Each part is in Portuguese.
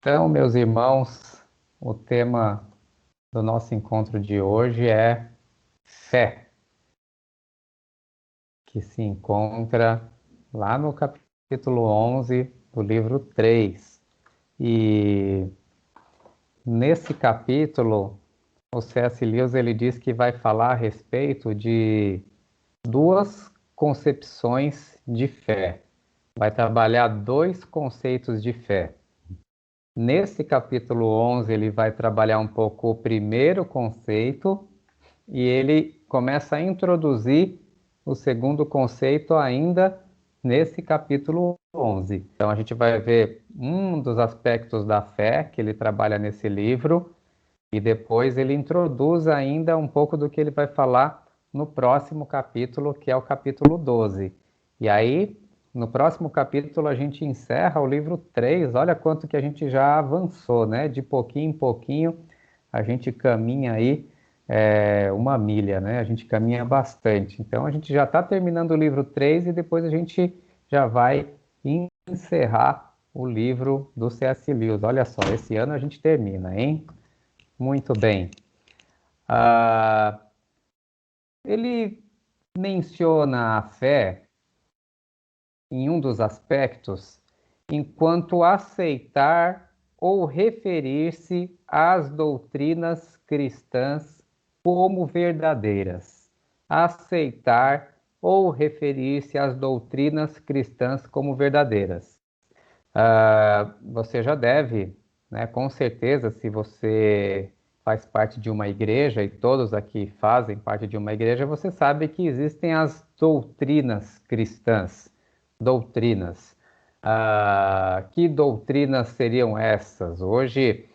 Então, meus irmãos, o tema do nosso encontro de hoje é fé, que se encontra lá no capítulo 11 do livro 3. E nesse capítulo, o C.S. Lewis ele diz que vai falar a respeito de duas concepções de fé. Vai trabalhar dois conceitos de fé. Nesse capítulo 11, ele vai trabalhar um pouco o primeiro conceito e ele começa a introduzir o segundo conceito ainda nesse capítulo 11. Então, a gente vai ver um dos aspectos da fé que ele trabalha nesse livro e depois ele introduz ainda um pouco do que ele vai falar no próximo capítulo, que é o capítulo 12. E aí, no próximo capítulo, a gente encerra o livro 3. Olha quanto que a gente já avançou, né? De pouquinho em pouquinho, a gente caminha aí uma milha, né? A gente caminha bastante. Então, a gente já está terminando o livro 3 e depois a gente já vai encerrar o livro do C.S. Lewis. Olha só, esse ano a gente termina, hein? Muito bem. Ah, ele menciona a fé em um dos aspectos enquanto aceitar ou referir-se às doutrinas cristãs como verdadeiras. Aceitar ou referir-se às doutrinas cristãs como verdadeiras. Você já deve, né, com certeza, se você faz parte de uma igreja, e todos aqui fazem parte de uma igreja, você sabe que existem as doutrinas cristãs. Doutrinas. Que doutrinas seriam essas? Hoje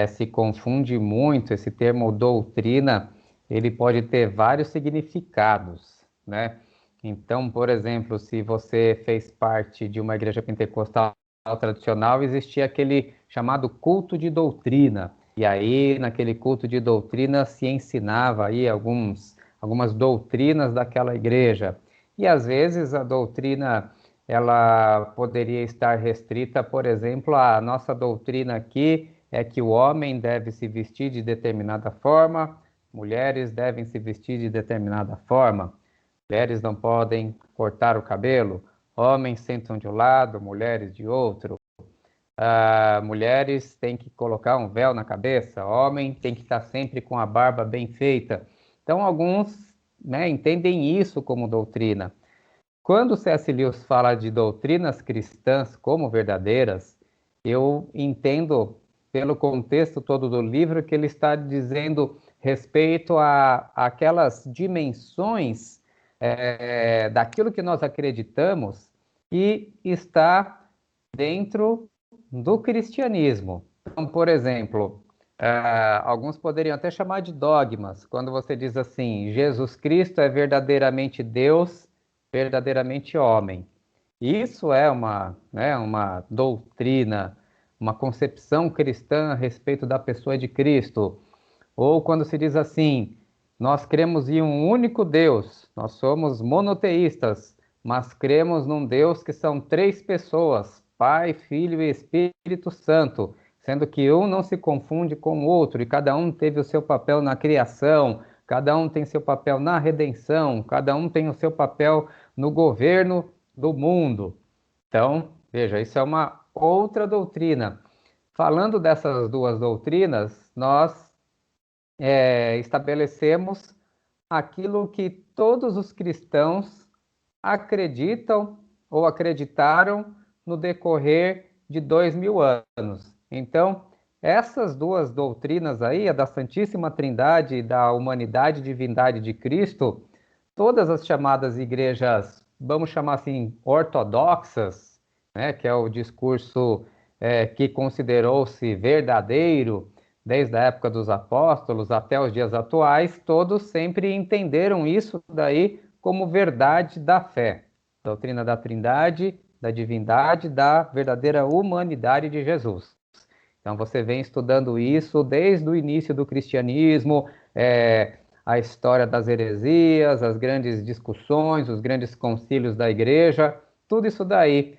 se confunde muito esse termo doutrina, ele pode ter vários significados, né? Então, por exemplo, se você fez parte de uma igreja pentecostal tradicional, existia aquele chamado culto de doutrina. E aí, naquele culto de doutrina, se ensinava aí algumas doutrinas daquela igreja. E às vezes a doutrina ela poderia estar restrita, por exemplo, a nossa doutrina aqui é que o homem deve se vestir de determinada forma, mulheres devem se vestir de determinada forma, mulheres não podem cortar o cabelo, homens sentam de um lado, mulheres de outro. Mulheres têm que colocar um véu na cabeça, homem tem que estar sempre com a barba bem feita. Então, alguns, né, entendem isso como doutrina. Quando C.S. Lewis fala de doutrinas cristãs como verdadeiras, eu entendo, pelo contexto todo do livro, que ele está dizendo respeito a aquelas dimensões daquilo que nós acreditamos e está dentro do cristianismo. Então, por exemplo, alguns poderiam até chamar de dogmas, quando você diz assim: Jesus Cristo é verdadeiramente Deus, verdadeiramente homem. Isso é uma doutrina, uma concepção cristã a respeito da pessoa de Cristo. Ou quando se diz assim, nós cremos em um único Deus, nós somos monoteístas, mas cremos num Deus que são três pessoas, Pai, Filho e Espírito Santo, sendo que um não se confunde com o outro, e cada um teve o seu papel na criação, cada um tem seu papel na redenção, cada um tem o seu papel no governo do mundo. Então, veja, isso é uma outra doutrina. Falando dessas duas doutrinas, nós estabelecemos aquilo que todos os cristãos acreditam ou acreditaram no decorrer de 2000 anos. Então, essas duas doutrinas aí, a da Santíssima Trindade e da humanidade e divindade de Cristo, todas as chamadas igrejas, vamos chamar assim, ortodoxas, né, que é o discurso que considerou-se verdadeiro desde a época dos apóstolos até os dias atuais, todos sempre entenderam isso daí como verdade da fé, doutrina da Trindade, da divindade, da verdadeira humanidade de Jesus. Então você vem estudando isso desde o início do cristianismo, a história das heresias, as grandes discussões, os grandes concílios da igreja, tudo isso daí.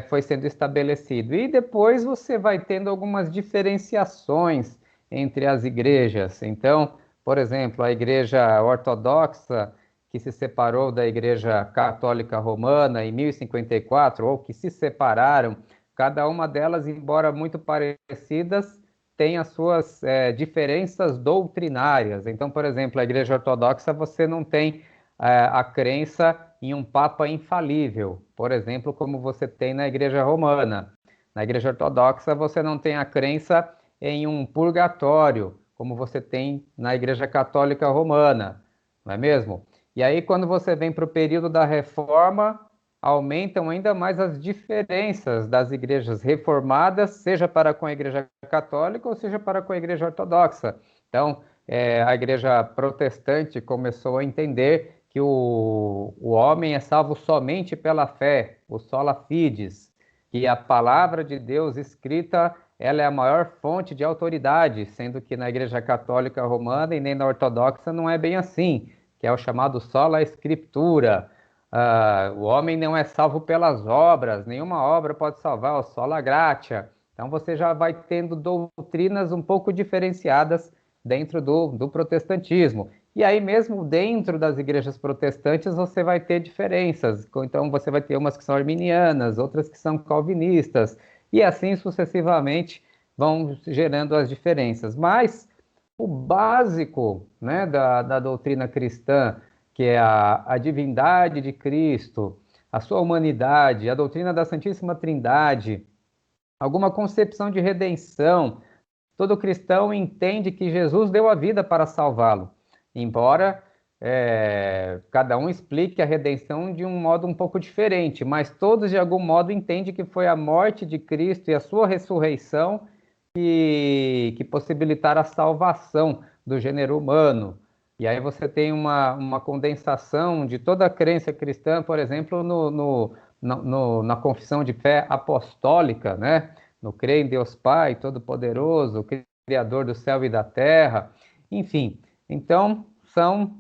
foi sendo estabelecido. E depois você vai tendo algumas diferenciações entre as igrejas. Então, por exemplo, a igreja ortodoxa, que se separou da igreja católica romana em 1054, ou que se separaram, cada uma delas, embora muito parecidas, tem as suas diferenças doutrinárias. Então, por exemplo, a igreja ortodoxa, você não tem a crença em um papa infalível, por exemplo, como você tem na igreja romana. Na igreja ortodoxa, você não tem a crença em um purgatório, como você tem na igreja católica romana, não é mesmo? E aí, quando você vem para o período da reforma, aumentam ainda mais as diferenças das igrejas reformadas, seja para com a igreja católica ou seja para com a igreja ortodoxa. Então, a igreja protestante começou a entender que o homem é salvo somente pela fé, o sola fides, que a palavra de Deus escrita, ela é a maior fonte de autoridade, sendo que na igreja católica romana e nem na ortodoxa não é bem assim, que é o chamado sola scriptura. O homem não é salvo pelas obras, nenhuma obra pode salvar, o sola gratia. Então você já vai tendo doutrinas um pouco diferenciadas dentro do protestantismo. E aí mesmo dentro das igrejas protestantes você vai ter diferenças. Então você vai ter umas que são arminianas, outras que são calvinistas, e assim sucessivamente vão gerando as diferenças. Mas o básico, né, da doutrina cristã, que é a divindade de Cristo, a sua humanidade, a doutrina da Santíssima Trindade, alguma concepção de redenção. Todo cristão entende que Jesus deu a vida para salvá-lo, embora cada um explique a redenção de um modo um pouco diferente, mas todos de algum modo entendem que foi a morte de Cristo e a sua ressurreição que possibilitaram a salvação do gênero humano. E aí você tem uma condensação de toda a crença cristã, por exemplo, na confissão de fé apostólica, né? No crer em Deus Pai Todo-Poderoso, Criador do céu e da terra, enfim. Então, são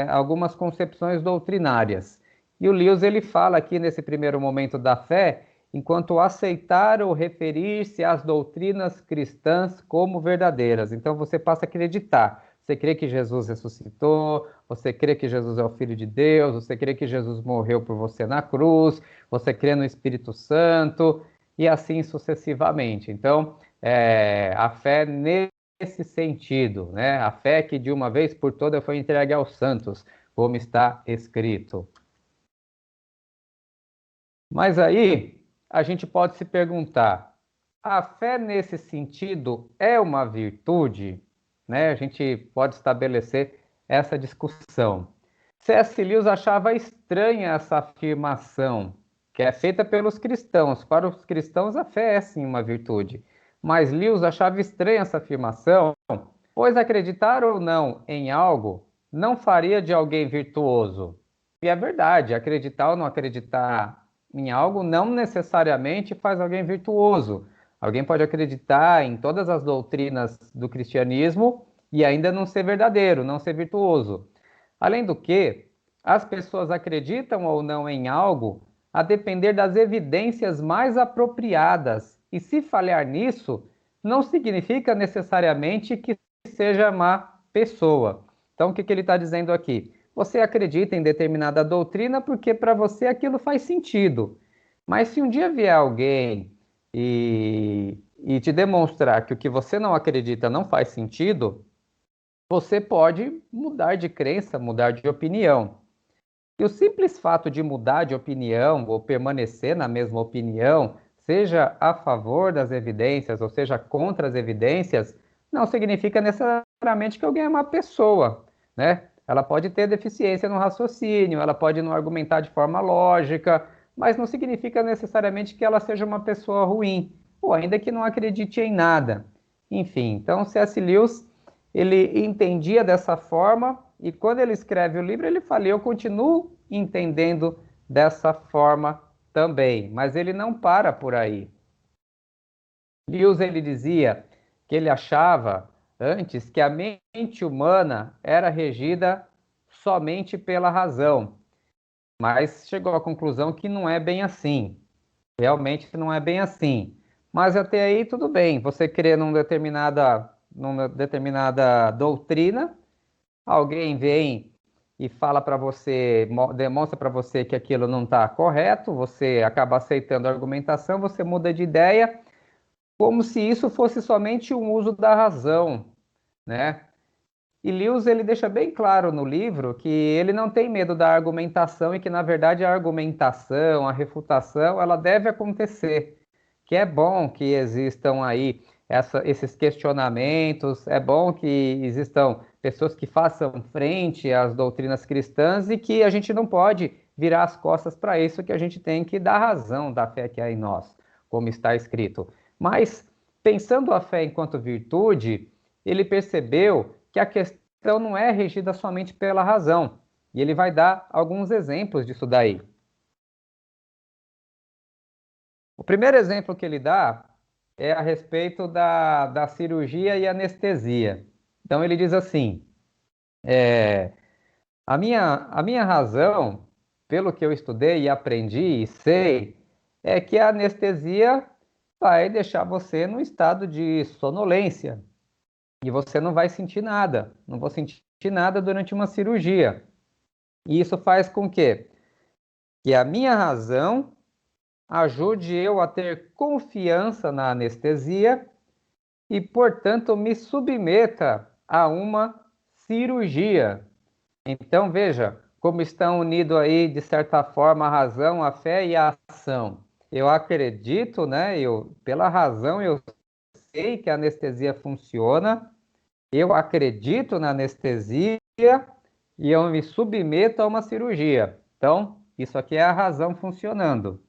algumas concepções doutrinárias. E o Lewis ele fala aqui nesse primeiro momento da fé, enquanto aceitar ou referir-se às doutrinas cristãs como verdadeiras. Então você passa a acreditar. Você crê que Jesus ressuscitou, você crê que Jesus é o Filho de Deus, você crê que Jesus morreu por você na cruz, você crê no Espírito Santo, e assim sucessivamente. Então, a fé nesse sentido, né? A fé que de uma vez por todas foi entregue aos santos, como está escrito. Mas aí a gente pode se perguntar: a fé nesse sentido é uma virtude? Né? A gente pode estabelecer essa discussão. C.S. Lewis achava estranha essa afirmação, que é feita pelos cristãos. Para os cristãos, a fé é sim uma virtude. Mas Lewis achava estranha essa afirmação, pois acreditar ou não em algo não faria de alguém virtuoso. E é verdade, acreditar ou não acreditar em algo não necessariamente faz alguém virtuoso. Alguém pode acreditar em todas as doutrinas do cristianismo e ainda não ser verdadeiro, não ser virtuoso. Além do que, as pessoas acreditam ou não em algo a depender das evidências mais apropriadas. E se falhar nisso, não significa necessariamente que seja má pessoa. Então, o que ele está dizendo aqui? Você acredita em determinada doutrina porque para você aquilo faz sentido. Mas se um dia vier alguém e te demonstrar que o que você não acredita não faz sentido, você pode mudar de crença, mudar de opinião. E o simples fato de mudar de opinião ou permanecer na mesma opinião, seja a favor das evidências ou seja contra as evidências, não significa necessariamente que alguém é uma pessoa, né? Ela pode ter deficiência no raciocínio, ela pode não argumentar de forma lógica, mas não significa necessariamente que ela seja uma pessoa ruim, ou ainda que não acredite em nada. Enfim, então C.S. Lewis, ele entendia dessa forma, e quando ele escreve o livro, ele fala: eu continuo entendendo dessa forma também, mas ele não para por aí. Lewis ele dizia que ele achava antes que a mente humana era regida somente pela razão, mas chegou à conclusão que não é bem assim. realmente não é bem assim. Mas até aí tudo bem. Você crê numa determinada doutrina, alguém vem e fala para você, demonstra para você que aquilo não está correto, você acaba aceitando a argumentação, você muda de ideia, como se isso fosse somente um uso da razão, né? E Lewis ele deixa bem claro no livro que ele não tem medo da argumentação e que na verdade a argumentação, a refutação, ela deve acontecer. Que é bom que existam aí esses questionamentos, é bom que existam pessoas que façam frente às doutrinas cristãs e que a gente não pode virar as costas para isso, que a gente tem que dar razão da fé que há em nós, como está escrito. Mas pensando a fé enquanto virtude, ele percebeu que a questão não é regida somente pela razão. E ele vai dar alguns exemplos disso daí. O primeiro exemplo que ele dá é a respeito da cirurgia e anestesia. Então ele diz assim: é, a minha razão, pelo que eu estudei e aprendi e sei, é que a anestesia vai deixar você num estado de sonolência e você não vai sentir nada, não vou sentir nada durante uma cirurgia. E isso faz com que a minha razão ajude eu a ter confiança na anestesia e, portanto, me submeta a uma cirurgia. Então, veja como estão unidos aí, de certa forma, a razão, a fé e a ação. Eu acredito, né? Pela razão, eu sei que a anestesia funciona, eu acredito na anestesia e eu me submeto a uma cirurgia. Então, isso aqui é a razão funcionando.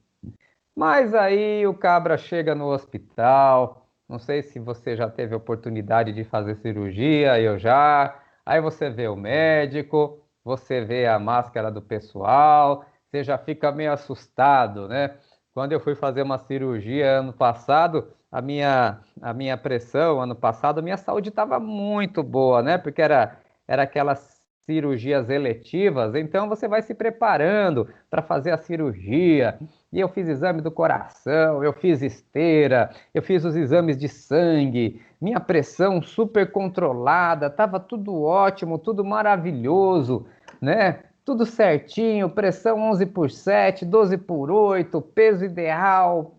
Mas aí o cabra chega no hospital, não sei se você já teve oportunidade de fazer cirurgia, eu já. Aí você vê o médico, você vê a máscara do pessoal, você já fica meio assustado, né? Quando eu fui fazer uma cirurgia ano passado, a minha pressão, ano passado, a minha saúde estava muito boa, né? Porque era aquelas cirurgias eletivas, então você vai se preparando para fazer a cirurgia. E eu fiz exame do coração, eu fiz esteira, eu fiz os exames de sangue, minha pressão super controlada, estava tudo ótimo, tudo maravilhoso, né? Tudo certinho, pressão 11/7, 12/8, peso ideal,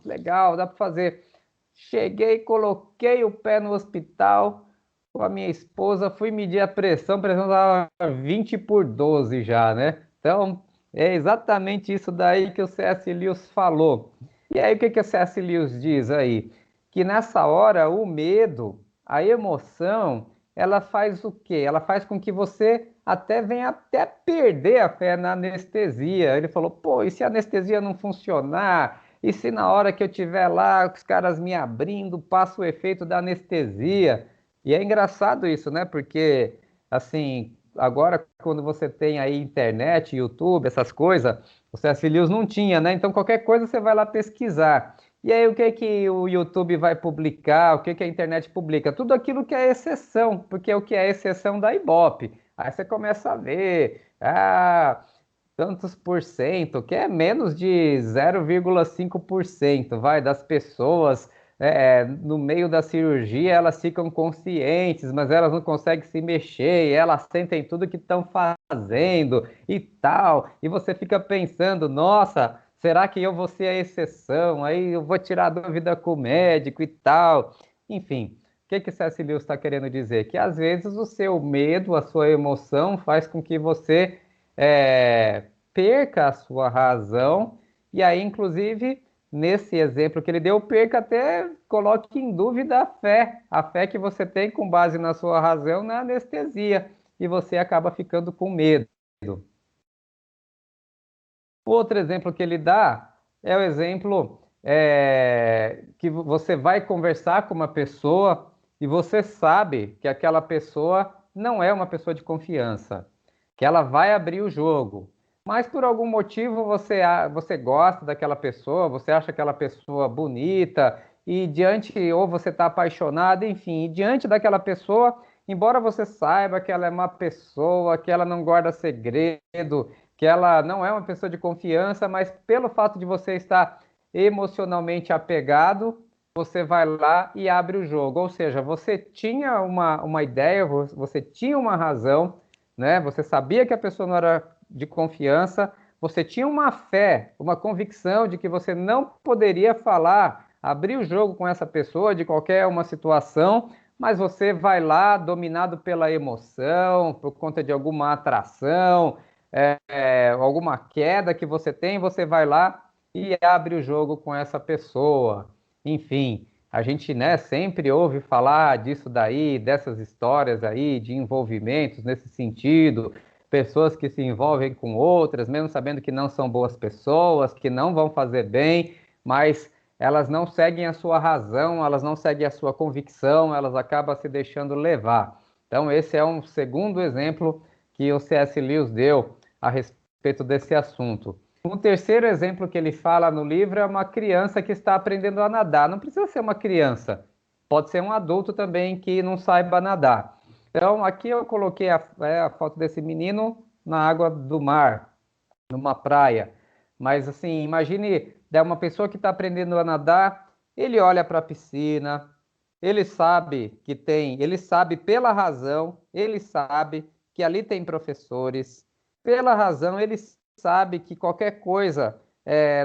legal, dá para fazer. Cheguei, coloquei o pé no hospital com a minha esposa, fui medir a pressão estava 20/12 já, né? Então, é exatamente isso daí que o C.S. Lewis falou. E aí, o que que o C.S. Lewis diz aí? Que nessa hora, o medo, a emoção, ela faz o quê? Ela faz com que você até venha até perder a fé na anestesia. Ele falou, pô, e se a anestesia não funcionar? E se na hora que eu estiver lá, os caras me abrindo, passa o efeito da anestesia? E é engraçado isso, né? Porque, assim, agora quando você tem aí internet, YouTube, essas coisas, o C.S. Lewis não tinha, né? Então qualquer coisa você vai lá pesquisar. E aí o que que o YouTube vai publicar, o que que a internet publica? Tudo aquilo que é exceção, porque o que é exceção da Ibope. Aí você começa a ver, tantos por cento, que é menos de 0,5%, vai, das pessoas no meio da cirurgia, elas ficam conscientes, mas elas não conseguem se mexer, e elas sentem tudo que estão fazendo e tal. E você fica pensando, nossa, será que eu vou ser a exceção? Aí eu vou tirar a dúvida com o médico e tal. Enfim, o que que C.S. Lewis está querendo dizer? Que às vezes o seu medo, a sua emoção faz com que você perca a sua razão, e aí, inclusive, nesse exemplo que ele deu, perca até, coloque em dúvida a fé que você tem com base na sua razão na anestesia, e você acaba ficando com medo. O outro exemplo que ele dá é o exemplo que você vai conversar com uma pessoa e você sabe que aquela pessoa não é uma pessoa de confiança, que ela vai abrir o jogo. Mas por algum motivo você gosta daquela pessoa, você acha aquela pessoa bonita, e diante, ou você está apaixonado, enfim, e diante daquela pessoa, embora você saiba que ela é uma pessoa, que ela não guarda segredo, que ela não é uma pessoa de confiança, mas pelo fato de você estar emocionalmente apegado, você vai lá e abre o jogo. Ou seja, você tinha uma ideia, você tinha uma razão, né? Você sabia que a pessoa não era de confiança, você tinha uma fé, uma convicção de que você não poderia falar, abrir o jogo com essa pessoa de qualquer uma situação, mas você vai lá dominado pela emoção, por conta de alguma atração, alguma queda que você tem, você vai lá e abre o jogo com essa pessoa. Enfim, a gente, né, sempre ouve falar disso daí, dessas histórias aí de envolvimentos nesse sentido, pessoas que se envolvem com outras, mesmo sabendo que não são boas pessoas, que não vão fazer bem, mas elas não seguem a sua razão, elas não seguem a sua convicção, elas acabam se deixando levar. Então, esse é um segundo exemplo que o C.S. Lewis deu a respeito desse assunto. Um terceiro exemplo que ele fala no livro é uma criança que está aprendendo a nadar. Não precisa ser uma criança, pode ser um adulto também que não saiba nadar. Então, aqui eu coloquei a foto desse menino na água do mar, numa praia. Mas, assim, imagine uma pessoa que está aprendendo a nadar, ele olha para a piscina, ele sabe que tem, ele sabe pela razão, ele sabe que ali tem professores, pela razão, ele sabe que qualquer coisa,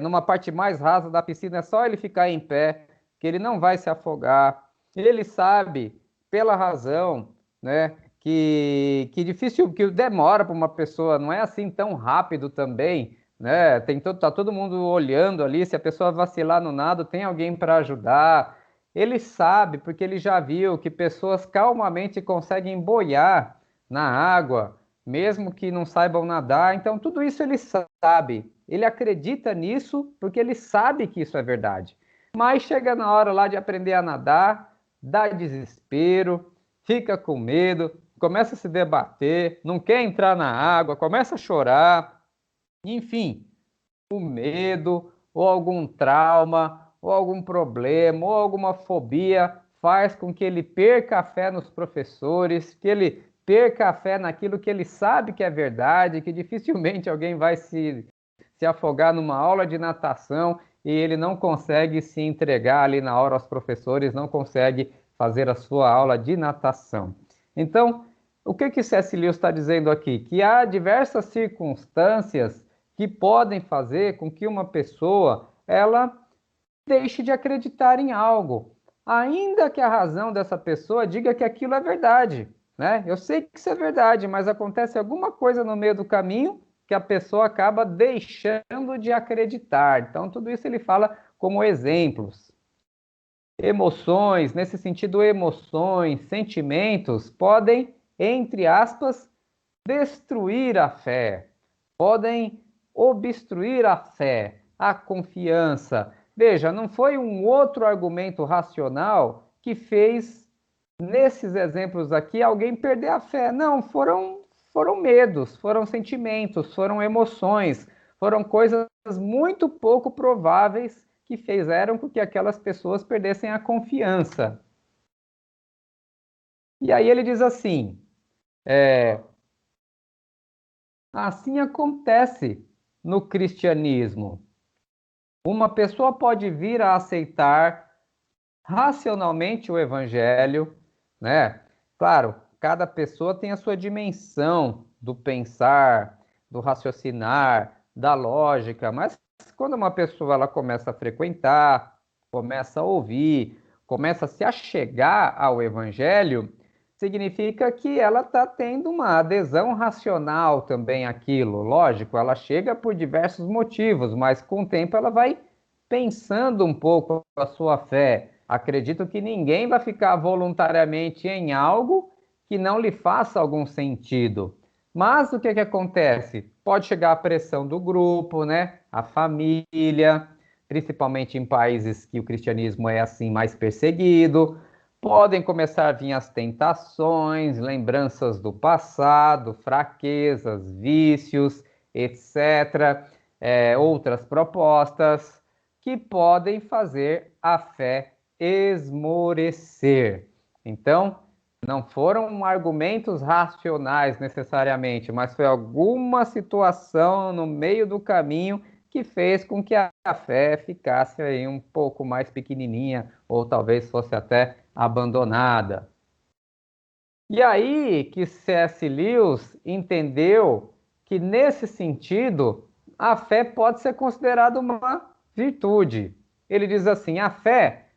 numa parte mais rasa da piscina, é só ele ficar em pé, que ele não vai se afogar. Ele sabe, pela razão, né, que difícil, que demora para uma pessoa, não é assim tão rápido também, né? Tá todo mundo olhando ali, se a pessoa vacilar no nado, tem alguém para ajudar. Ele sabe, porque ele já viu que pessoas calmamente conseguem boiar na água, mesmo que não saibam nadar. Então, tudo isso ele sabe. Ele acredita nisso porque ele sabe que isso é verdade. Mas chega na hora lá de aprender a nadar, dá desespero, fica com medo, começa a se debater, não quer entrar na água, começa a chorar, enfim, o medo, ou algum trauma, ou algum problema, ou alguma fobia faz com que ele perca a fé nos professores, que ele perca a fé naquilo que ele sabe que é verdade, que dificilmente alguém vai se afogar numa aula de natação e ele não consegue se entregar ali na hora aos professores, não consegue fazer a sua aula de natação. Então, o que C.S. Lewis está dizendo aqui? Que há diversas circunstâncias que podem fazer com que uma pessoa ela deixe de acreditar em algo, ainda que a razão dessa pessoa diga que aquilo é verdade, né? Eu sei que isso é verdade, mas acontece alguma coisa no meio do caminho que a pessoa acaba deixando de acreditar. Então, tudo isso ele fala como exemplos. Emoções, nesse sentido, emoções, sentimentos podem, entre aspas, destruir a fé, podem obstruir a fé, a confiança. Veja, não foi um outro argumento racional que fez, nesses exemplos aqui, alguém perder a fé. Não, foram medos, foram sentimentos, foram emoções, foram coisas muito pouco prováveis que fizeram com que aquelas pessoas perdessem a confiança. E aí ele diz assim, assim acontece no cristianismo. Uma pessoa pode vir a aceitar racionalmente o evangelho, né? Claro, cada pessoa tem a sua dimensão do pensar, do raciocinar, da lógica, mas quando uma pessoa ela começa a frequentar, começa a ouvir, começa a se achegar ao evangelho, significa que ela está tendo uma adesão racional também àquilo. Lógico, ela chega por diversos motivos, mas com o tempo ela vai pensando um pouco a sua fé. Acredito que ninguém vai ficar voluntariamente em algo que não lhe faça algum sentido. Mas o que acontece? Pode chegar a pressão do grupo, né? A família, principalmente em países que o cristianismo é assim mais perseguido. Podem começar a vir as tentações, lembranças do passado, fraquezas, vícios, etc. Outras propostas que podem fazer a fé esmorecer. Então, não foram argumentos racionais necessariamente, mas foi alguma situação no meio do caminho que fez com que a a fé ficasse aí um pouco mais pequenininha, ou talvez fosse até abandonada. E aí que C.S. Lewis entendeu que, nesse sentido, a fé pode ser considerada uma virtude. Ele diz assim: a fé,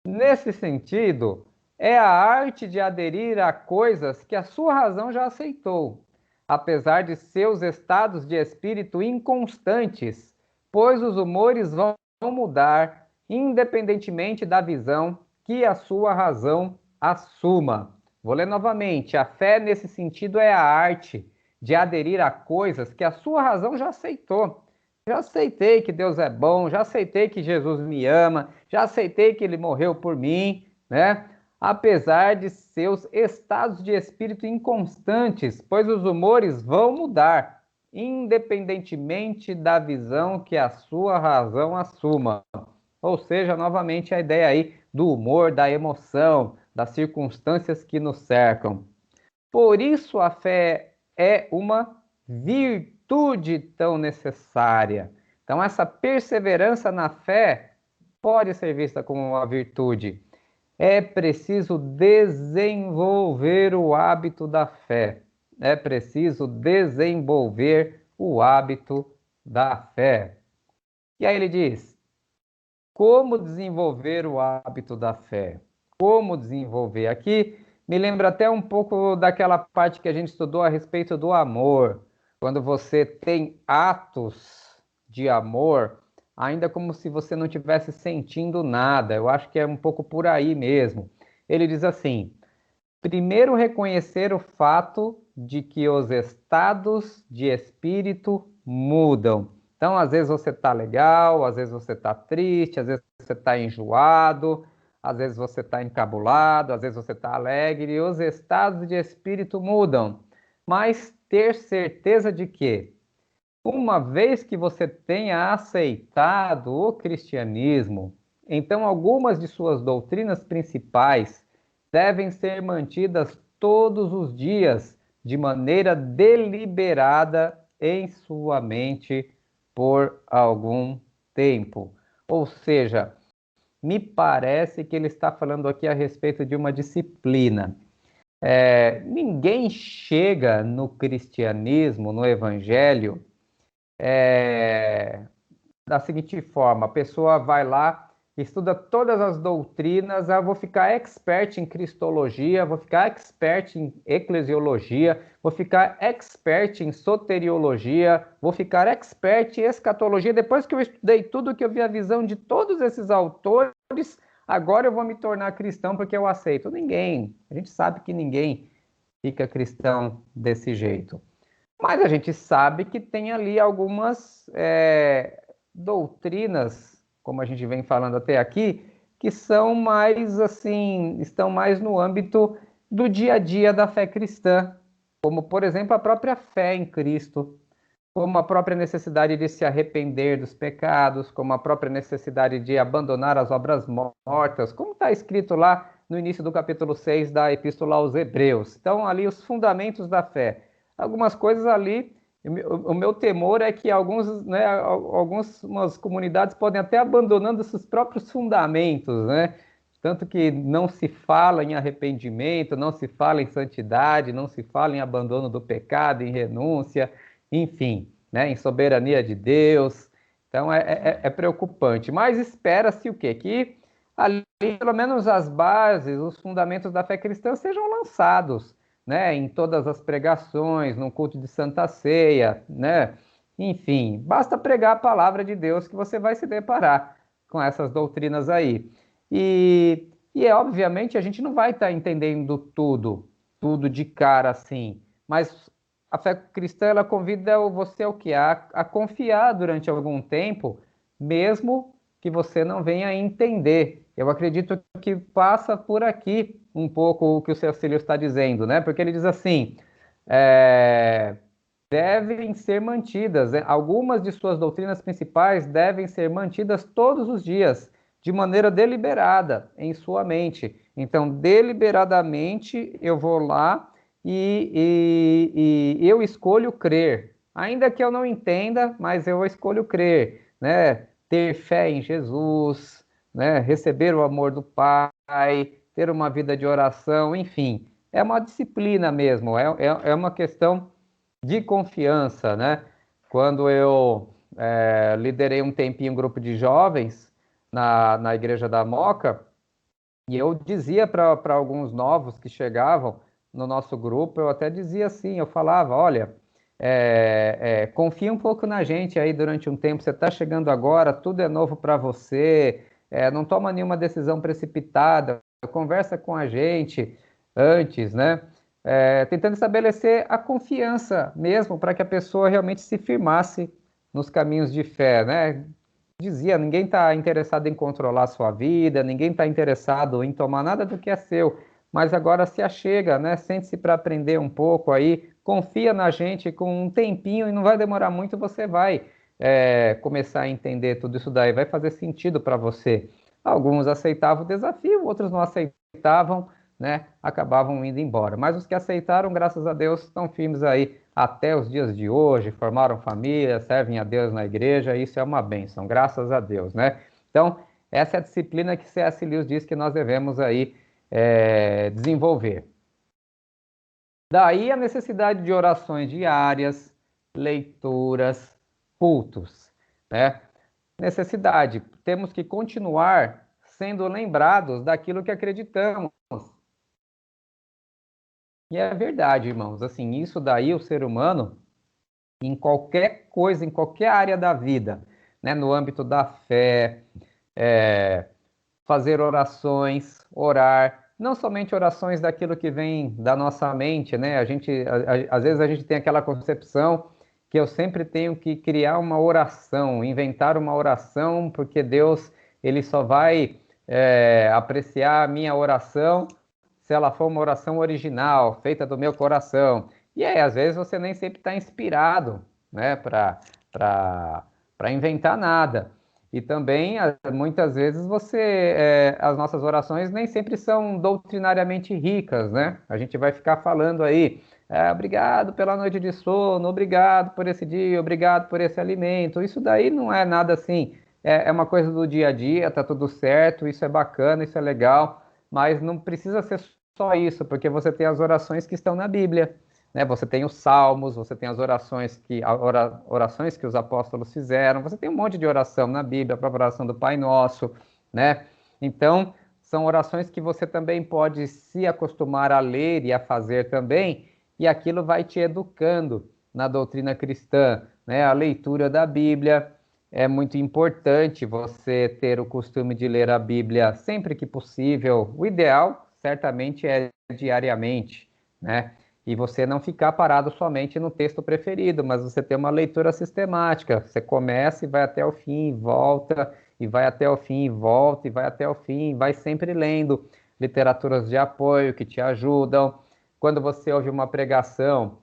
nesse sentido, é a arte de aderir a coisas que a sua razão já aceitou, apesar de seus estados de espírito inconstantes, pois os humores vão mudar, independentemente da visão que a sua razão assuma. Vou ler novamente. A fé, nesse sentido, é a arte de aderir a coisas que a sua razão já aceitou. Já aceitei que Deus é bom, já aceitei que Jesus me ama, já aceitei que ele morreu por mim, né? Apesar de seus estados de espírito inconstantes, pois os humores vão mudar, independentemente da visão que a sua razão assuma. Ou seja, novamente a ideia aí do humor, da emoção, das circunstâncias que nos cercam. Por isso a fé é uma virtude tão necessária. Então, essa perseverança na fé pode ser vista como uma virtude. É preciso desenvolver o hábito da fé. É preciso desenvolver o hábito da fé. E aí ele diz: como desenvolver o hábito da fé? Como desenvolver? Aqui me lembra até um pouco daquela parte que a gente estudou a respeito do amor. Quando você tem atos de amor, ainda como se você não estivesse sentindo nada. Eu acho que é um pouco por aí mesmo. Ele diz assim: primeiro, reconhecer o fato de que os estados de espírito mudam. Então, às vezes você está legal, às vezes você está triste, às vezes você está enjoado, às vezes você está encabulado, às vezes você está alegre, e os estados de espírito mudam. Mas ter certeza de que, uma vez que você tenha aceitado o cristianismo, então algumas de suas doutrinas principais devem ser mantidas todos os dias, de maneira deliberada em sua mente por algum tempo. Ou seja, me parece que ele está falando aqui a respeito de uma disciplina. Ninguém chega no cristianismo, no evangelho, é, da seguinte forma: a pessoa vai lá, estuda todas as doutrinas, eu vou ficar expert em cristologia, vou ficar expert em eclesiologia, vou ficar expert em soteriologia, vou ficar expert em escatologia. Depois que eu estudei tudo, que eu vi a visão de todos esses autores, agora eu vou me tornar cristão porque eu aceito. Ninguém, a gente sabe que ninguém fica cristão desse jeito. Mas a gente sabe que tem ali algumas doutrinas, como a gente vem falando até aqui, que são mais assim, estão mais no âmbito do dia a dia da fé cristã, como, por exemplo, a própria fé em Cristo, como a própria necessidade de se arrepender dos pecados, como a própria necessidade de abandonar as obras mortas, como está escrito lá no início do capítulo 6 da Epístola aos Hebreus. Então, ali os fundamentos da fé. Algumas coisas ali, o meu temor é que algumas comunidades podem até abandonando esses próprios fundamentos, né? Tanto que não se fala em arrependimento, não se fala em santidade, não se fala em abandono do pecado, em renúncia, enfim, né, em soberania de Deus. Então é preocupante. Mas espera-se o quê? Que ali, pelo menos as bases, os fundamentos da fé cristã sejam lançados, né, em todas as pregações, no culto de Santa Ceia, né? Enfim, basta pregar a palavra de Deus que você vai se deparar com essas doutrinas aí. Obviamente a gente não vai estar entendendo tudo de cara assim, mas a fé cristã, ela convida você ao quê? A confiar durante algum tempo, mesmo que você não venha entender. Eu acredito que passa por aqui um pouco o que o C.S. Lewis está dizendo, né? Porque ele diz assim, devem ser mantidas, né? Algumas de suas doutrinas principais devem ser mantidas todos os dias, de maneira deliberada, em sua mente. Então, deliberadamente, eu vou lá e eu escolho crer. Ainda que eu não entenda, mas eu escolho crer, né? ter fé em Jesus, né? Receber o amor do Pai, ter uma vida de oração, enfim, é uma disciplina mesmo, é uma questão de confiança, né? Quando eu liderei um tempinho um grupo de jovens na Igreja da Moca, e eu dizia para alguns novos que chegavam no nosso grupo, eu até dizia assim, eu falava, olha, confia um pouco na gente aí durante um tempo, você está chegando agora, tudo é novo para você, não toma nenhuma decisão precipitada, conversa com a gente antes, né? Tentando estabelecer a confiança mesmo para que a pessoa realmente se firmasse nos caminhos de fé, né? Dizia, ninguém está interessado em controlar a sua vida, ninguém está interessado em tomar nada do que é seu, mas agora se achega, né? Sente-se para aprender um pouco aí, confia na gente com um tempinho e não vai demorar muito, você vai começar a entender tudo isso daí, vai fazer sentido para você. Alguns aceitavam o desafio, outros não aceitavam, né? Acabavam indo embora. Mas os que aceitaram, graças a Deus, estão firmes aí até os dias de hoje, formaram família, servem a Deus na igreja, isso é uma bênção, graças a Deus, né? Então, essa é a disciplina que C.S. Lewis diz que nós devemos aí desenvolver. Daí a necessidade de orações diárias, leituras, cultos, né? Necessidade, temos que continuar sendo lembrados daquilo que acreditamos. E é verdade, irmãos, assim, isso daí o ser humano em qualquer coisa, em qualquer área da vida, né? No âmbito da fé, é, fazer orações, orar, não somente orações daquilo que vem da nossa mente, né? Às vezes a gente tem aquela concepção que eu sempre tenho que criar uma oração, inventar uma oração, porque Deus ele só vai apreciar a minha oração se ela for uma oração original, feita do meu coração. E aí, às vezes, você nem sempre está inspirado, né, para inventar nada. E também, muitas vezes, as nossas orações nem sempre são doutrinariamente ricas, né? A gente vai ficar falando aí, obrigado pela noite de sono, obrigado por esse dia, obrigado por esse alimento. Isso daí não é nada assim, é uma coisa do dia a dia, tá tudo certo, isso é bacana, isso é legal, mas não precisa ser só isso, porque você tem as orações que estão na Bíblia, né? Você tem os salmos, você tem as orações que os apóstolos fizeram, você tem um monte de oração na Bíblia, a própria oração do Pai Nosso, né? Então, são orações que você também pode se acostumar a ler e a fazer também, e aquilo vai te educando na doutrina cristã, né? A leitura da Bíblia é muito importante você ter o costume de ler a Bíblia sempre que possível. O ideal, certamente, é diariamente, né? E você não ficar parado somente no texto preferido, mas você ter uma leitura sistemática. Você começa e vai até o fim, volta, e vai até o fim, volta, e vai até o fim, vai sempre lendo literaturas de apoio que te ajudam. Quando você ouve uma pregação,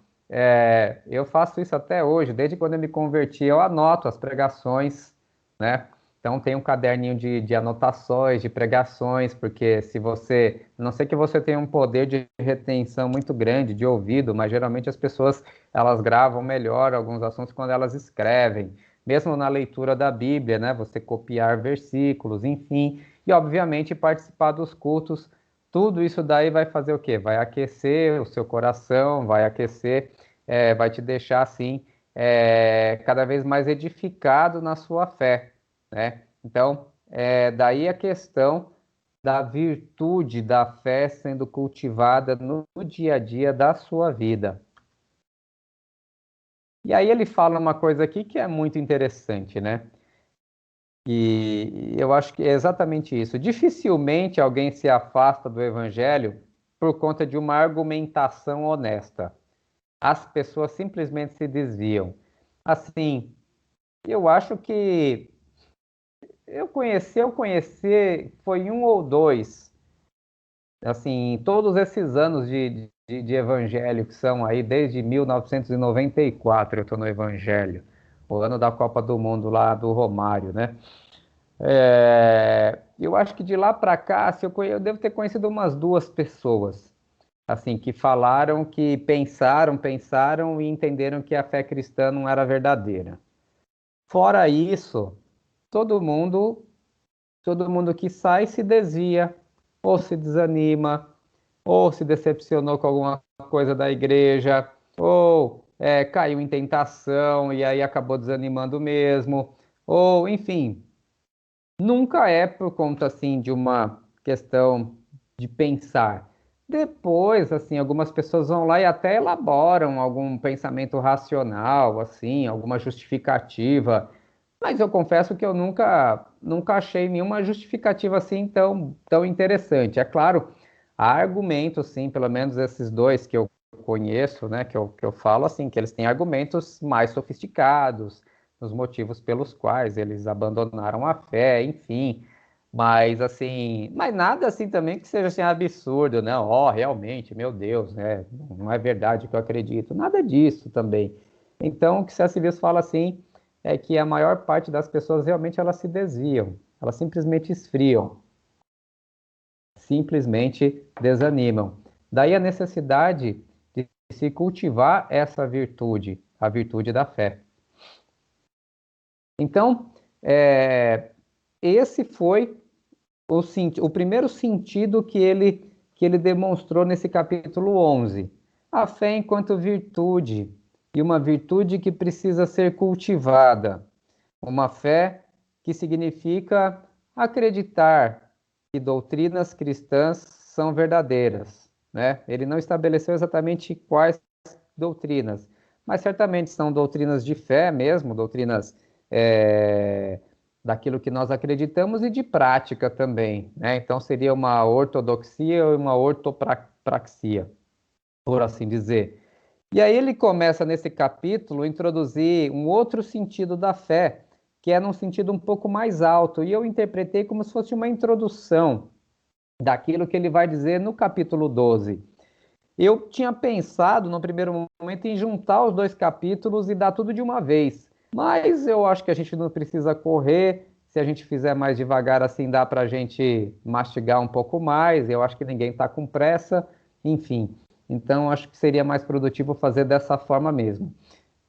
eu faço isso até hoje, desde quando eu me converti, eu anoto as pregações, né? Então tem um caderninho de anotações, de pregações, porque se você, a não sei que você tenha um poder de retenção muito grande de ouvido, mas geralmente as pessoas elas gravam melhor alguns assuntos quando elas escrevem, mesmo na leitura da Bíblia, né? Você copiar versículos, enfim, e obviamente participar dos cultos. Tudo isso daí vai fazer o quê? Vai aquecer o seu coração, vai aquecer, vai te deixar assim, cada vez mais edificado na sua fé, né? Então, daí a questão da virtude da fé sendo cultivada no dia a dia da sua vida. E aí ele fala uma coisa aqui que é muito interessante, né? E eu acho que é exatamente isso. Dificilmente alguém se afasta do evangelho por conta de uma argumentação honesta. As pessoas simplesmente se desviam. Assim, eu acho que eu conheci, foi um ou dois, assim, todos esses anos de evangelho que são aí, desde 1994 eu estou no evangelho, o ano da Copa do Mundo lá do Romário, né? Eu acho que de lá para cá, se eu devo ter conhecido umas duas pessoas, assim, que falaram, que pensaram e entenderam que a fé cristã não era verdadeira. Fora isso, todo mundo, todo mundo que sai se desvia, ou se desanima, ou se decepcionou com alguma coisa da igreja, ou caiu em tentação e aí acabou desanimando mesmo, ou enfim, nunca é por conta assim de uma questão de pensar. Depois, assim, algumas pessoas vão lá e até elaboram algum pensamento racional, assim, alguma justificativa. Mas eu confesso que eu nunca achei nenhuma justificativa assim tão interessante. É claro, há argumentos, sim, pelo menos esses dois que eu conheço, né, que eu falo assim, que eles têm argumentos mais sofisticados, os motivos pelos quais eles abandonaram a fé, enfim. Mas assim, mas nada assim também que seja assim absurdo, né? Ó, realmente, meu Deus, né? Não é verdade o que eu acredito. Nada disso também. Então, o que C.S. Lewis fala assim é que a maior parte das pessoas realmente elas se desviam, elas simplesmente esfriam, simplesmente desanimam. Daí a necessidade de se cultivar essa virtude, a virtude da fé. Então, esse foi o primeiro sentido que ele demonstrou nesse capítulo 11. A fé enquanto virtude, e uma virtude que precisa ser cultivada. Uma fé que significa acreditar que doutrinas cristãs são verdadeiras, né? Ele não estabeleceu exatamente quais doutrinas, mas certamente são doutrinas de fé mesmo, doutrinas é, daquilo que nós acreditamos e de prática também, né? Então seria uma ortodoxia ou uma ortopraxia, por assim dizer. E aí ele começa nesse capítulo a introduzir um outro sentido da fé, que é num sentido um pouco mais alto, e eu interpretei como se fosse uma introdução daquilo que ele vai dizer no capítulo 12. Eu tinha pensado no primeiro momento em juntar os dois capítulos e dar tudo de uma vez, mas eu acho que a gente não precisa correr. Se a gente fizer mais devagar, assim dá para a gente mastigar um pouco mais. Eu acho que ninguém está com pressa, enfim. Então, acho que seria mais produtivo fazer dessa forma mesmo,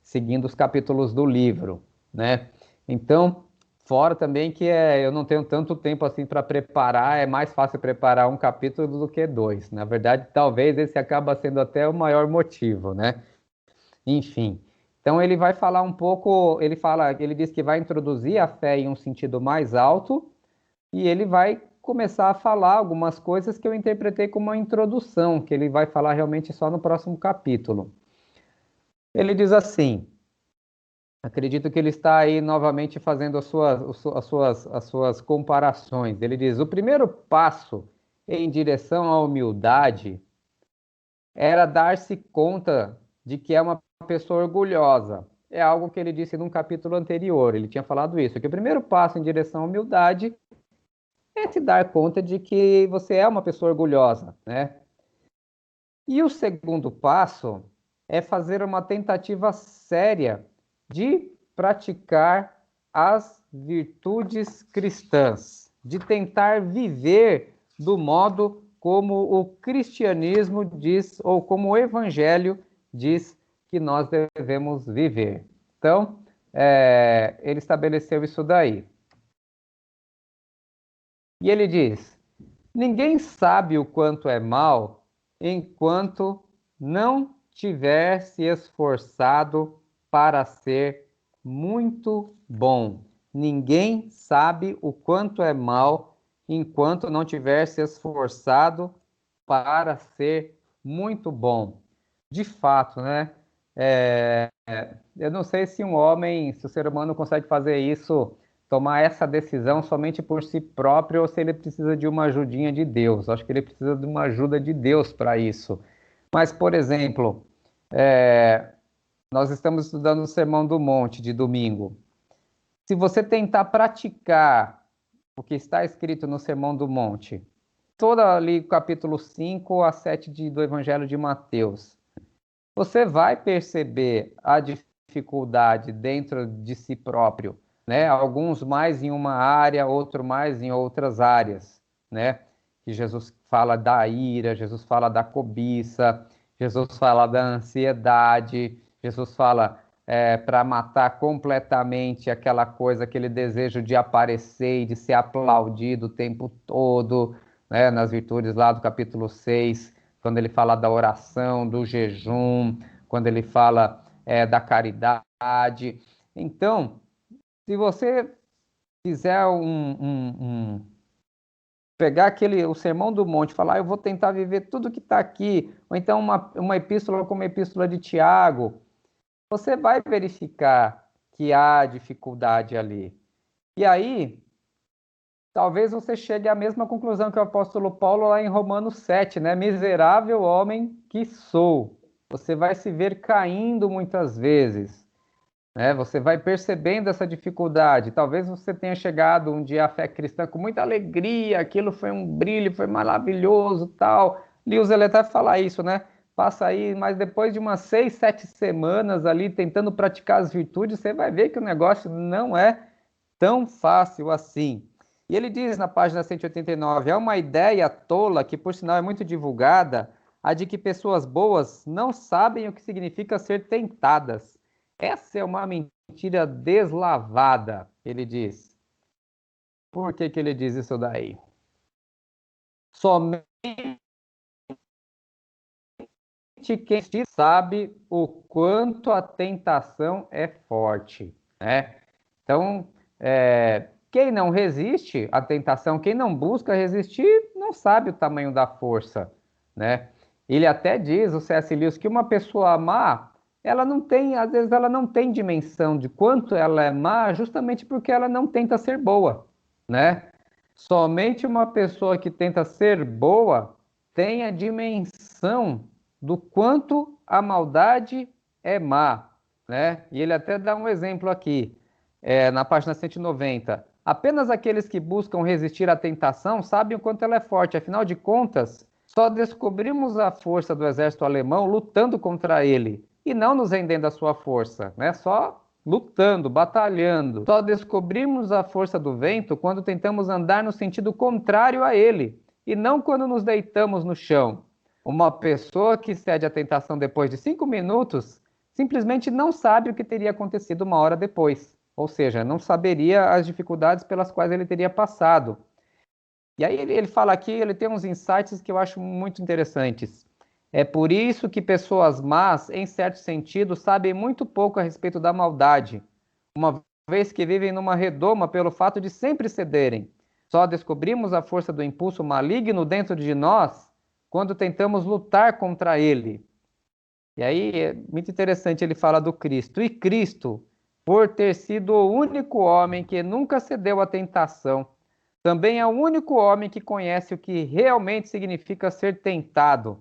seguindo os capítulos do livro, né? Então, fora também que eu não tenho tanto tempo assim para preparar, é mais fácil preparar um capítulo do que dois. Na verdade, talvez esse acaba sendo até o maior motivo, né? Enfim. Então ele vai falar um pouco, ele diz que vai introduzir a fé em um sentido mais alto e ele vai começar a falar algumas coisas que eu interpretei como uma introdução, que ele vai falar realmente só no próximo capítulo. Ele diz assim: acredito que ele está aí novamente fazendo as suas comparações. Ele diz: o primeiro passo em direção à humildade era dar-se conta de que é uma pessoa orgulhosa. É algo que ele disse num capítulo anterior. Ele tinha falado isso, que o primeiro passo em direção à humildade é se dar conta de que você é uma pessoa orgulhosa, né? E o segundo passo é fazer uma tentativa séria de praticar as virtudes cristãs, de tentar viver do modo como o cristianismo diz, ou como o evangelho diz que nós devemos viver. Então, ele estabeleceu isso daí. E ele diz: ninguém sabe o quanto é mal enquanto não tiver se esforçado para ser muito bom. Ninguém sabe o quanto é mal enquanto não tiver se esforçado para ser muito bom. De fato, né? Eu não sei se se o ser humano consegue fazer isso, tomar essa decisão somente por si próprio ou se ele precisa de uma ajudinha de Deus. Acho que ele precisa de uma ajuda de Deus para isso. Mas, por exemplo, é, nós estamos estudando o Sermão do Monte de domingo. Se você tentar praticar o que está escrito no Sermão do Monte, todo ali capítulo 5 a 7 do Evangelho de Mateus, você vai perceber a dificuldade dentro de si próprio, né? Alguns mais em uma área, outro mais em outras áreas, né? Que Jesus fala da ira, Jesus fala da cobiça, Jesus fala da ansiedade, Jesus fala para matar completamente aquela coisa, aquele desejo de aparecer e de ser aplaudido o tempo todo, né? Nas virtudes lá do capítulo 6, quando ele fala da oração, do jejum, quando ele fala da caridade. Então, se você fizer pegar o Sermão do Monte, falar, eu vou tentar viver tudo que está aqui, ou então uma epístola como a epístola de Tiago, você vai verificar que há dificuldade ali. E aí, talvez você chegue à mesma conclusão que o apóstolo Paulo lá em Romanos 7, né? Miserável homem que sou. Você vai se ver caindo muitas vezes, né? Você vai percebendo essa dificuldade. Talvez você tenha chegado um dia à fé cristã com muita alegria, aquilo foi um brilho, foi maravilhoso, tal. Lewis ele até fala isso, né? Passa aí, mas depois de umas 6, 7 semanas ali tentando praticar as virtudes, você vai ver que o negócio não é tão fácil assim. E ele diz na página 189, é uma ideia tola que, por sinal, é muito divulgada, a de que pessoas boas não sabem o que significa ser tentadas. Essa é uma mentira deslavada, ele diz. Por que que ele diz isso daí? Somente quem sabe o quanto a tentação é forte, né? Então, quem não resiste à tentação, quem não busca resistir, não sabe o tamanho da força, né? Ele até diz, o C.S. Lewis, que uma pessoa má, ela não tem, às vezes ela não tem dimensão de quanto ela é má, justamente porque ela não tenta ser boa, né? Somente uma pessoa que tenta ser boa tem a dimensão do quanto a maldade é má, né? E ele até dá um exemplo aqui, na página 190. Apenas aqueles que buscam resistir à tentação sabem o quanto ela é forte. Afinal de contas, só descobrimos a força do exército alemão lutando contra ele e não nos rendendo à sua força, né? Só lutando, batalhando. Só descobrimos a força do vento quando tentamos andar no sentido contrário a ele e não quando nos deitamos no chão. Uma pessoa que cede à tentação depois de 5 minutos simplesmente não sabe o que teria acontecido uma hora depois. Ou seja, não saberia as dificuldades pelas quais ele teria passado. E aí ele fala aqui, ele tem uns insights que eu acho muito interessantes. É por isso que pessoas más, em certo sentido, sabem muito pouco a respeito da maldade, uma vez que vivem numa redoma pelo fato de sempre cederem. Só descobrimos a força do impulso maligno dentro de nós quando tentamos lutar contra ele. E aí é muito interessante, ele fala do Cristo. E Cristo, por ter sido o único homem que nunca cedeu à tentação, também é o único homem que conhece o que realmente significa ser tentado.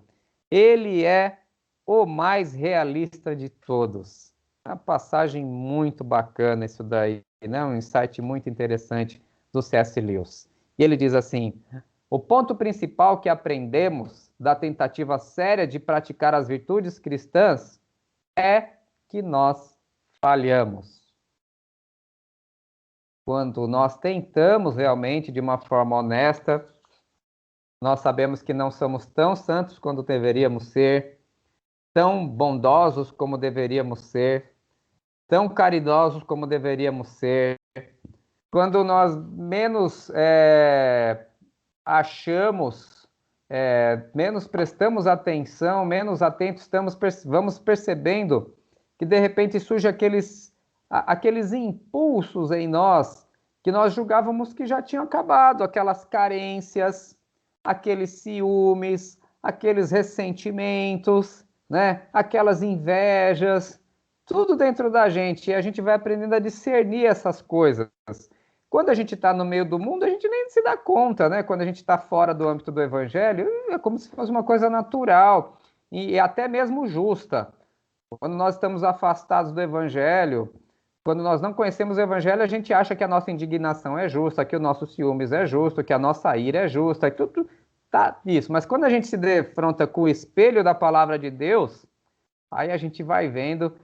Ele é o mais realista de todos. Uma passagem muito bacana isso daí, né? Um insight muito interessante do C.S. Lewis. E ele diz assim: o ponto principal que aprendemos da tentativa séria de praticar as virtudes cristãs é que nós falhamos. Quando nós tentamos realmente de uma forma honesta, nós sabemos que não somos tão santos quanto deveríamos ser, tão bondosos como deveríamos ser, tão caridosos como deveríamos ser. Quando nós menos achamos, menos prestamos atenção, menos atentos estamos, vamos percebendo que de repente surge aqueles impulsos em nós que nós julgávamos que já tinham acabado, aquelas carências, aqueles ciúmes, aqueles ressentimentos, né? Aquelas invejas, tudo dentro da gente, e a gente vai aprendendo a discernir essas coisas. Quando a gente está no meio do mundo, a gente nem se dá conta, né? Quando a gente está fora do âmbito do evangelho, é como se fosse uma coisa natural e até mesmo justa. Quando nós estamos afastados do evangelho, quando nós não conhecemos o evangelho, a gente acha que a nossa indignação é justa, que o nosso ciúmes é justo, que a nossa ira é justa, que tudo tá isso. Mas quando a gente se defronta com o espelho da palavra de Deus, aí a gente vai vendo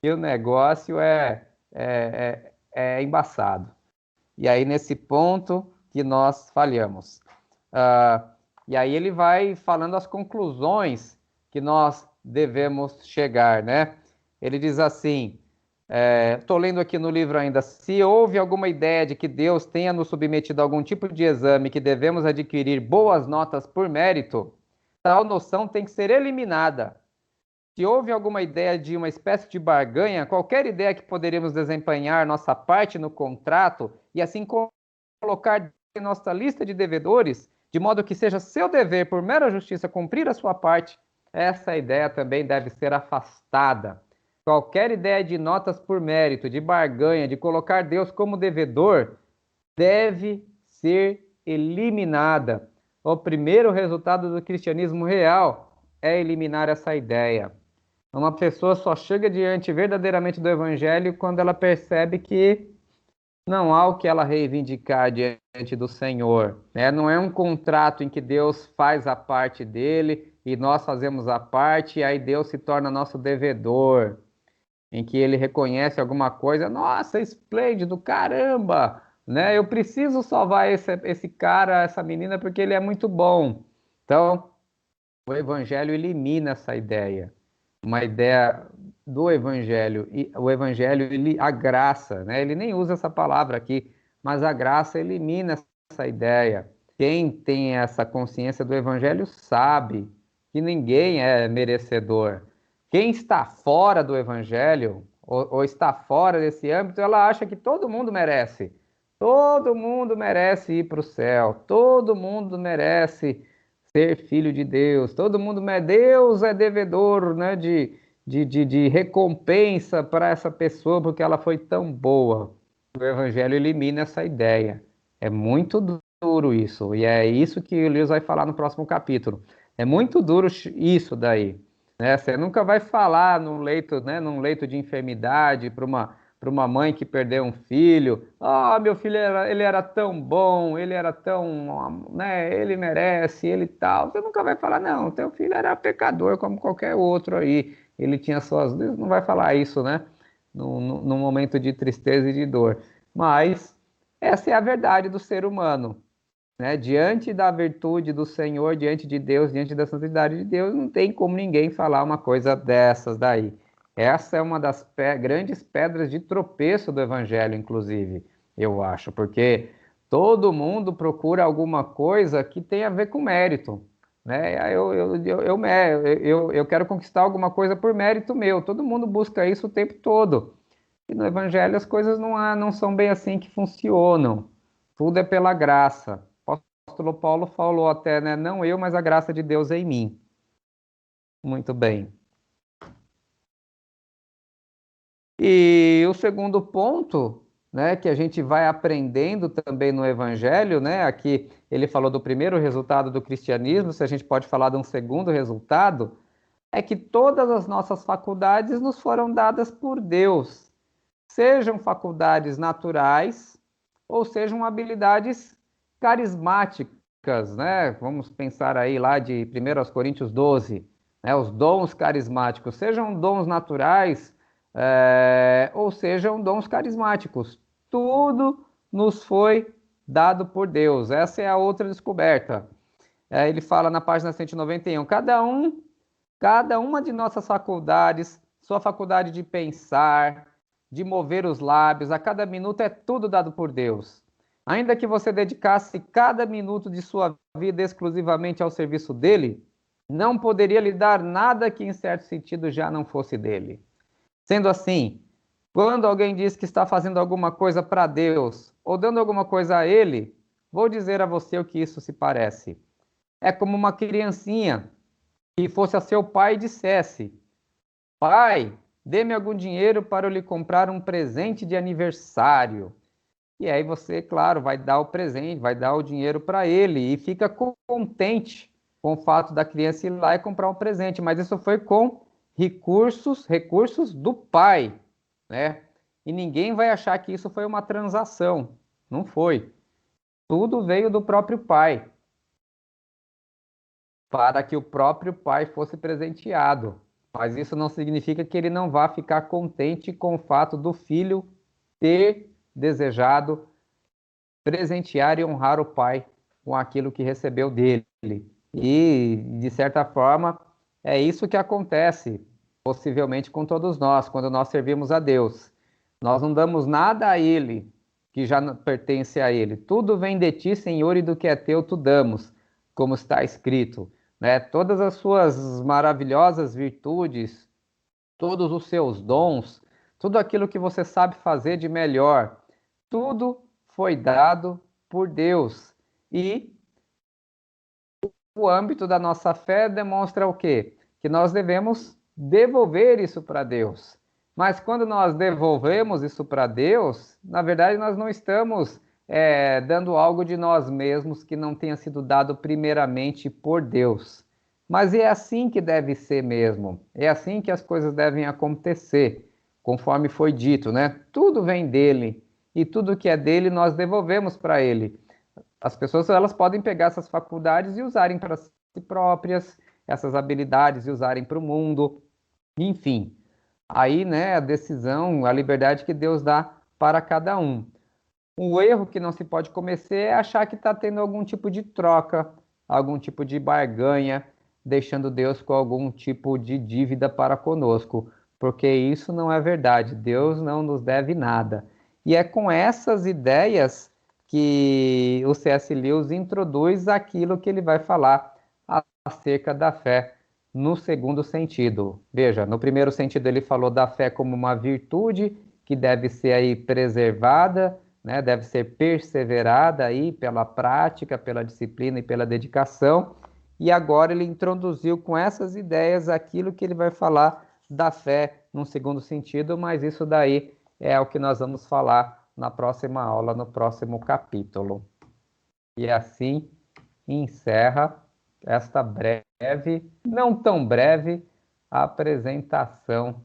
que o negócio é embaçado. E aí, nesse ponto que nós falhamos. E aí ele vai falando as conclusões que nós devemos chegar, né? Ele diz assim, Estou lendo aqui no livro ainda, se houve alguma ideia de que Deus tenha nos submetido a algum tipo de exame que devemos adquirir boas notas por mérito, tal noção tem que ser eliminada. Se houve alguma ideia de uma espécie de barganha, qualquer ideia que poderíamos desempenhar nossa parte no contrato e assim colocar em nossa lista de devedores, de modo que seja seu dever, por mera justiça, cumprir a sua parte, essa ideia também deve ser afastada. Qualquer ideia de notas por mérito, de barganha, de colocar Deus como devedor, deve ser eliminada. O primeiro resultado do cristianismo real é eliminar essa ideia. Uma pessoa só chega diante verdadeiramente do evangelho quando ela percebe que não há o que ela reivindicar diante do Senhor, né? Não é um contrato em que Deus faz a parte dele e nós fazemos a parte, e aí Deus se torna nosso devedor, em que ele reconhece alguma coisa, nossa, esplêndido, caramba, né? Eu preciso salvar esse cara, essa menina, porque ele é muito bom. Então, o Evangelho elimina essa ideia, uma ideia do Evangelho. E o Evangelho, a graça, né? Ele nem usa essa palavra aqui, mas a graça elimina essa ideia. Quem tem essa consciência do Evangelho sabe que ninguém é merecedor. Quem está fora do Evangelho, ou está fora desse âmbito, ela acha que todo mundo merece. Todo mundo merece ir para o céu, todo mundo merece ser filho de Deus, todo mundo, Deus é devedor, né, de recompensa para essa pessoa porque ela foi tão boa. O Evangelho elimina essa ideia. É muito duro isso, e é isso que o Lewis vai falar no próximo capítulo. É muito duro isso daí, né? Você nunca vai falar num leito, né, num leito de enfermidade para uma mãe que perdeu um filho. Ah, meu filho ele era tão bom, ele era tão, né, ele merece, ele tal. Você nunca vai falar, não, teu filho era pecador como qualquer outro aí. Ele tinha suas... Não vai falar isso, né? Num momento de tristeza e de dor. Mas essa é a verdade do ser humano, né? Diante da virtude do Senhor, diante de Deus, diante da santidade de Deus, não tem como ninguém falar uma coisa dessas daí. Essa é uma das grandes pedras de tropeço do Evangelho, inclusive, eu acho, porque todo mundo procura alguma coisa que tem a ver com mérito, né? Eu quero conquistar alguma coisa por mérito meu, todo mundo busca isso o tempo todo. E no Evangelho as coisas não são bem assim que funcionam. Tudo é pela graça. O apóstolo Paulo falou até, né? Não eu, mas a graça de Deus em mim. Muito bem. E o segundo ponto, né, que a gente vai aprendendo também no Evangelho, né? Aqui ele falou do primeiro resultado do cristianismo, se a gente pode falar de um segundo resultado, é que todas as nossas faculdades nos foram dadas por Deus, sejam faculdades naturais ou sejam habilidades carismáticas, né? Vamos pensar aí lá de 1 Coríntios 12, né? Os dons carismáticos, sejam dons naturais, ou sejam dons carismáticos. Tudo nos foi dado por Deus. Essa é a outra descoberta. Ele fala na página 191, cada uma de nossas faculdades, sua faculdade de pensar, de mover os lábios, a cada minuto é tudo dado por Deus. Ainda que você dedicasse cada minuto de sua vida exclusivamente ao serviço dele, não poderia lhe dar nada que, em certo sentido, já não fosse dele. Sendo assim, quando alguém diz que está fazendo alguma coisa para Deus ou dando alguma coisa a ele, vou dizer a você o que isso se parece. É como uma criancinha que fosse a seu pai e dissesse: Pai, dê-me algum dinheiro para eu lhe comprar um presente de aniversário. E aí você, claro, vai dar o presente, vai dar o dinheiro para ele e fica contente com o fato da criança ir lá e comprar um presente, mas isso foi com recursos do pai, né? E ninguém vai achar que isso foi uma transação. Não foi. Tudo veio do próprio pai, para que o próprio pai fosse presenteado. Mas isso não significa que ele não vá ficar contente com o fato do filho ter desejado presentear e honrar o pai com aquilo que recebeu dele. E, de certa forma, é isso que acontece, possivelmente com todos nós, quando nós servimos a Deus. Nós não damos nada a Ele que já pertence a Ele. Tudo vem de ti, Senhor, e do que é teu tu damos, como está escrito, né? Todas as suas maravilhosas virtudes, todos os seus dons, tudo aquilo que você sabe fazer de melhor, tudo foi dado por Deus. E o âmbito da nossa fé demonstra o quê? Que nós devemos devolver isso para Deus. Mas quando nós devolvemos isso para Deus, na verdade nós não estamos dando algo de nós mesmos que não tenha sido dado primeiramente por Deus. Mas é assim que deve ser mesmo. É assim que as coisas devem acontecer, conforme foi dito, né? Tudo vem dele e tudo que é dele nós devolvemos para ele. As pessoas elas podem pegar essas faculdades e usarem para si próprias, essas habilidades e usarem para o mundo, enfim. Aí, né, a decisão, a liberdade que Deus dá para cada um. O erro que não se pode cometer é achar que está tendo algum tipo de troca, algum tipo de barganha, deixando Deus com algum tipo de dívida para conosco, porque isso não é verdade. Deus não nos deve nada. E é com essas ideias que o C.S. Lewis introduz aquilo que ele vai falar acerca da fé no segundo sentido. Veja, no primeiro sentido ele falou da fé como uma virtude que deve ser aí preservada, né? Deve ser perseverada aí pela prática, pela disciplina e pela dedicação. E agora ele introduziu com essas ideias aquilo que ele vai falar da fé num segundo sentido, mas isso daí é o que nós vamos falar na próxima aula, no próximo capítulo. E assim encerra esta breve, não tão breve, apresentação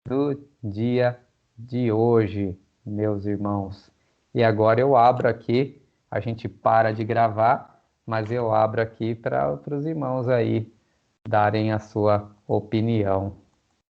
do dia de hoje, meus irmãos. E agora eu abro aqui, a gente para de gravar, mas eu abro aqui para os irmãos aí darem a sua opinião.